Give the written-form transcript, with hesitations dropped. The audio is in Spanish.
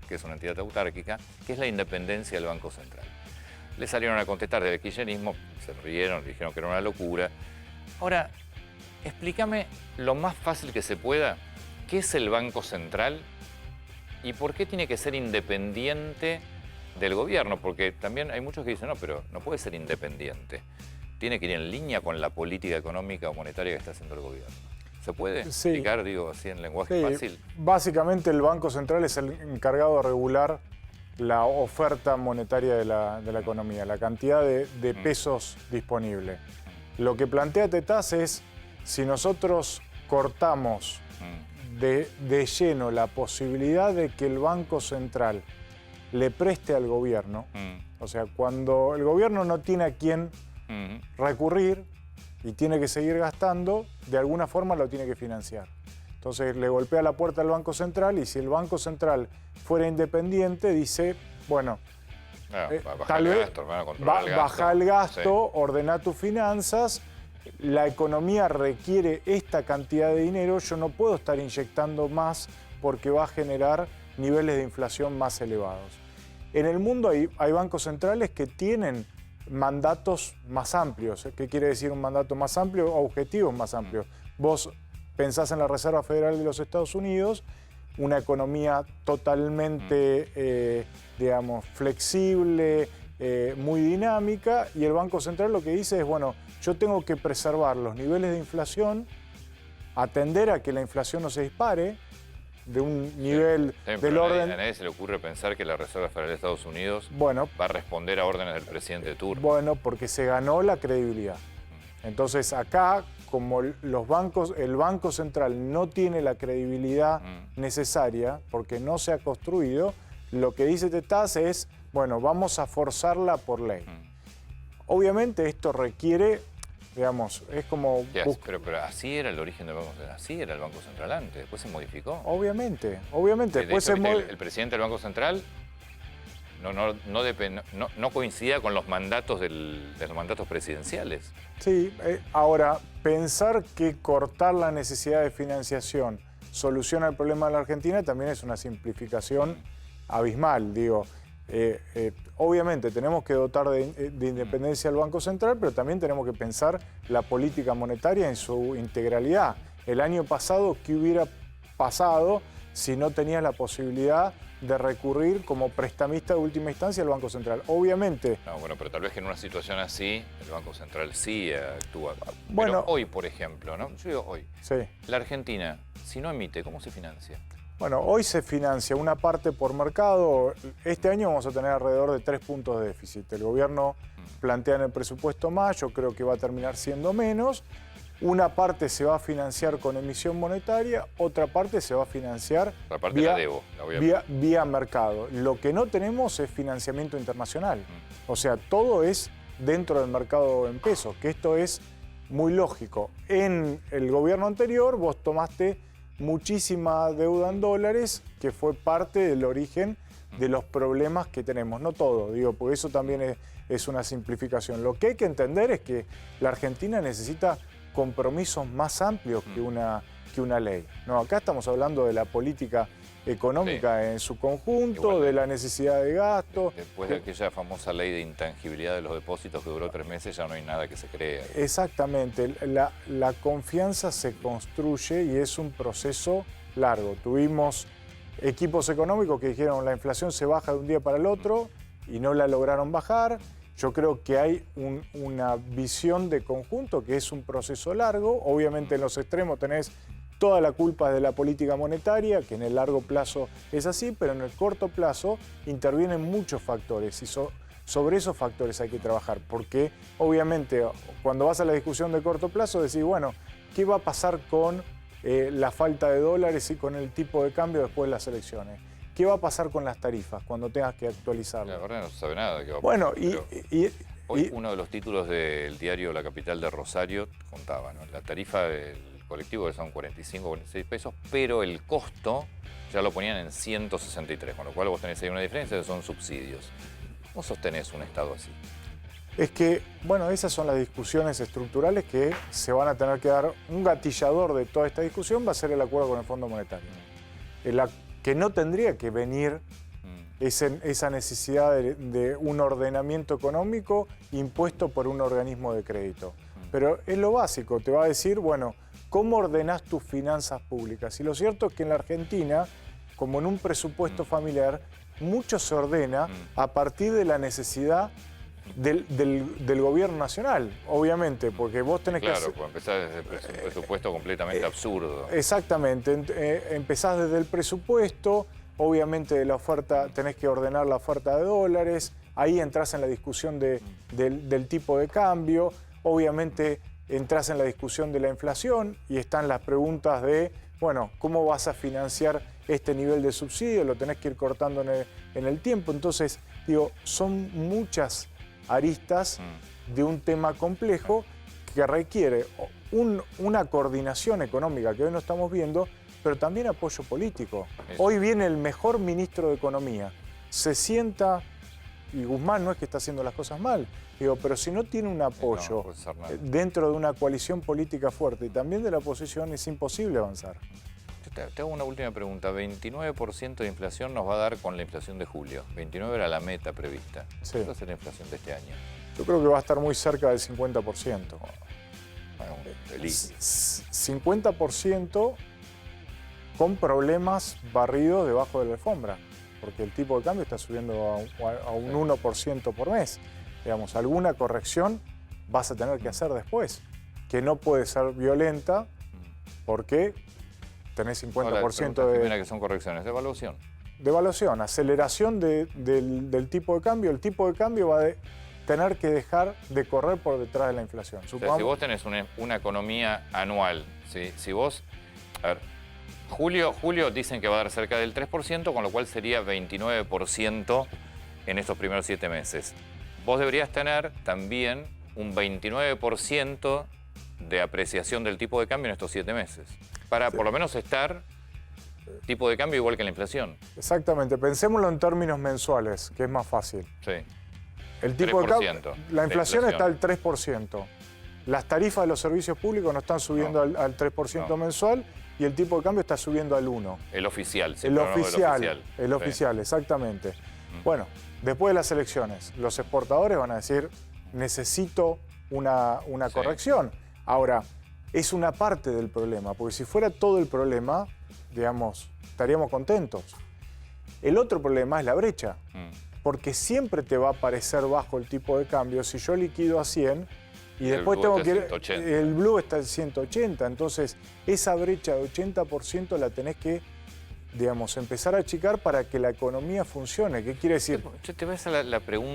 que es una entidad autárquica, que es la independencia del Banco Central. Le salieron a contestar del kirchnerismo, se rieron, dijeron que era una locura. Ahora, explícame lo más fácil que se pueda, ¿qué es el Banco Central y por qué tiene que ser independiente del gobierno? Porque también hay muchos que dicen, no, pero no puede ser independiente. Tiene que ir en línea con la política económica o monetaria que está haciendo el gobierno. ¿Se puede explicar, digo, así en lenguaje fácil? Básicamente el Banco Central es el encargado de regular la oferta monetaria de la economía, la cantidad de pesos disponibles. Lo que plantea TETAS es, si nosotros cortamos de lleno la posibilidad de que el Banco Central le preste al gobierno, o sea, cuando el gobierno no tiene a quién recurrir y tiene que seguir gastando, de alguna forma lo tiene que financiar. Entonces le golpea la puerta al Banco Central y si el Banco Central fuera independiente, dice, bueno, tal vez baja el gasto, ordena tus finanzas, la economía requiere esta cantidad de dinero, yo no puedo estar inyectando más porque va a generar niveles de inflación más elevados. En el mundo hay bancos centrales que tienen mandatos más amplios. ¿Qué quiere decir un mandato más amplio? Objetivos más amplios. Vos pensás en la Reserva Federal de los Estados Unidos, una economía totalmente, digamos, flexible, muy dinámica, y el Banco Central lo que dice es, bueno, yo tengo que preservar los niveles de inflación, atender a que la inflación no se dispare, de un nivel del orden... A nadie se le ocurre pensar que la Reserva Federal de Estados Unidos va a responder a órdenes del presidente de turno. Bueno, porque se ganó la credibilidad. Entonces acá, como el Banco Central no tiene la credibilidad necesaria, porque no se ha construido, lo que dice TETAS es, bueno, vamos a forzarla por ley. Obviamente esto requiere... Digamos, es como... Pero así era el origen del Banco Central, así era el Banco Central antes, después se modificó. Obviamente. Después el presidente del Banco Central no coincidía con los mandatos de los mandatos presidenciales. Sí, ahora, pensar que cortar la necesidad de financiación soluciona el problema de la Argentina también es una simplificación abismal, digo. Obviamente tenemos que dotar de independencia al Banco Central, pero también tenemos que pensar la política monetaria en su integralidad. El año pasado, ¿qué hubiera pasado si no tenías la posibilidad de recurrir como prestamista de última instancia al Banco Central? Obviamente... No, bueno, pero tal vez que en una situación así, el Banco Central sí actúa. Bueno, pero hoy, por ejemplo, ¿no? Yo digo hoy. Sí. La Argentina, si no emite, ¿cómo se financia? Bueno, hoy se financia una parte por mercado. Este año vamos a tener alrededor de 3 puntos de déficit. El gobierno plantea en el presupuesto más, yo creo que va a terminar siendo menos. Una parte se va a financiar con emisión monetaria, otra parte se va a financiar vía mercado. Lo que no tenemos es financiamiento internacional. O sea, todo es dentro del mercado en pesos, que esto es muy lógico. En el gobierno anterior vos tomaste muchísima deuda en dólares, que fue parte del origen de los problemas que tenemos. No todo, digo, porque eso también es una simplificación. Lo que hay que entender es que la Argentina necesita compromisos más amplios que una ley. No, acá estamos hablando de la política económica en su conjunto, de la necesidad de gasto. Después de aquella famosa ley de intangibilidad de los depósitos que duró 3 meses, ya no hay nada que se crea. Exactamente. La confianza se construye y es un proceso largo. Tuvimos equipos económicos que dijeron la inflación se baja de un día para el otro y no la lograron bajar. Yo creo que hay una visión de conjunto que es un proceso largo. Obviamente en los extremos tenés toda la culpa de la política monetaria, que en el largo plazo es así, pero en el corto plazo intervienen muchos factores y sobre esos factores hay que trabajar, porque obviamente cuando vas a la discusión de corto plazo decís, bueno, ¿qué va a pasar con la falta de dólares y con el tipo de cambio después de las elecciones? ¿Qué va a pasar con las tarifas cuando tengas que actualizarlas? La verdad no se sabe nada de qué va a pasar. Bueno, hoy uno de los títulos del diario La Capital de Rosario contaba, ¿no? La tarifa del colectivo que son 45, 46 pesos, pero el costo ya lo ponían en 163, con lo cual vos tenés ahí una diferencia que son subsidios. ¿Cómo sostenés un Estado así? Es que, bueno, esas son las discusiones estructurales que se van a tener que dar. Un gatillador de toda esta discusión va a ser el acuerdo con el Fondo Monetario. que no tendría que venir esa necesidad de un ordenamiento económico impuesto por un organismo de crédito. Pero es lo básico, te va a decir, bueno, ¿cómo ordenás tus finanzas públicas? Y lo cierto es que en la Argentina, como en un presupuesto familiar, mucho se ordena a partir de la necesidad del gobierno nacional, obviamente, porque vos tenés que hacer... Claro, pues empezás desde un presupuesto completamente absurdo. Exactamente, empezás desde el presupuesto, obviamente de la oferta, tenés que ordenar la oferta de dólares, ahí entras en la discusión del tipo de cambio, obviamente entras en la discusión de la inflación y están las preguntas de, bueno, ¿cómo vas a financiar este nivel de subsidio? Lo tenés que ir cortando en el tiempo. Entonces, digo, son muchas aristas de un tema complejo que requiere una coordinación económica que hoy no estamos viendo, pero también apoyo político. Hoy viene el mejor ministro de Economía, se sienta, y Guzmán no es que está haciendo las cosas mal, digo, pero si no tiene un apoyo dentro de una coalición política fuerte y también de la oposición, es imposible avanzar. Te hago una última pregunta. 29% de inflación nos va a dar con la inflación de julio. 29 era la meta prevista. Sí. ¿Cuál va a ser la inflación de este año? Yo creo que va a estar muy cerca del 50%. Bueno, feliz. 50% con problemas barridos debajo de la alfombra, porque el tipo de cambio está subiendo a un 1% por mes. Digamos, alguna corrección vas a tener que hacer después, que no puede ser violenta porque tenés 50% de... Primera que son correcciones, de evaluación. De evaluación, aceleración del tipo de cambio. El tipo de cambio va a tener que dejar de correr por detrás de la inflación. O sea, si vos tenés una economía anual, ¿sí? Si vos... A ver, julio dicen que va a dar cerca del 3%, con lo cual sería 29% en estos primeros 7 meses. Vos deberías tener también un 29% de apreciación del tipo de cambio en estos 7 meses, para por lo menos estar tipo de cambio igual que la inflación. Exactamente, pensémoslo en términos mensuales, que es más fácil. Sí. El tipo de cambio, la inflación está al 3%. Las tarifas de los servicios públicos no están subiendo al 3% mensual y el tipo de cambio está subiendo al 1%. El oficial, sí. El oficial, exactamente. Bueno, después de las elecciones, los exportadores van a decir, necesito una corrección. Ahora, es una parte del problema, porque si fuera todo el problema, digamos, estaríamos contentos. El otro problema es la brecha, porque siempre te va a parecer bajo el tipo de cambio si yo liquido a 100 y después tengo que ir, el blue está en 180, entonces esa brecha de 80% la tenés que, digamos, empezar a achicar para que la economía funcione. ¿Qué quiere decir? Te ves a la pregunta.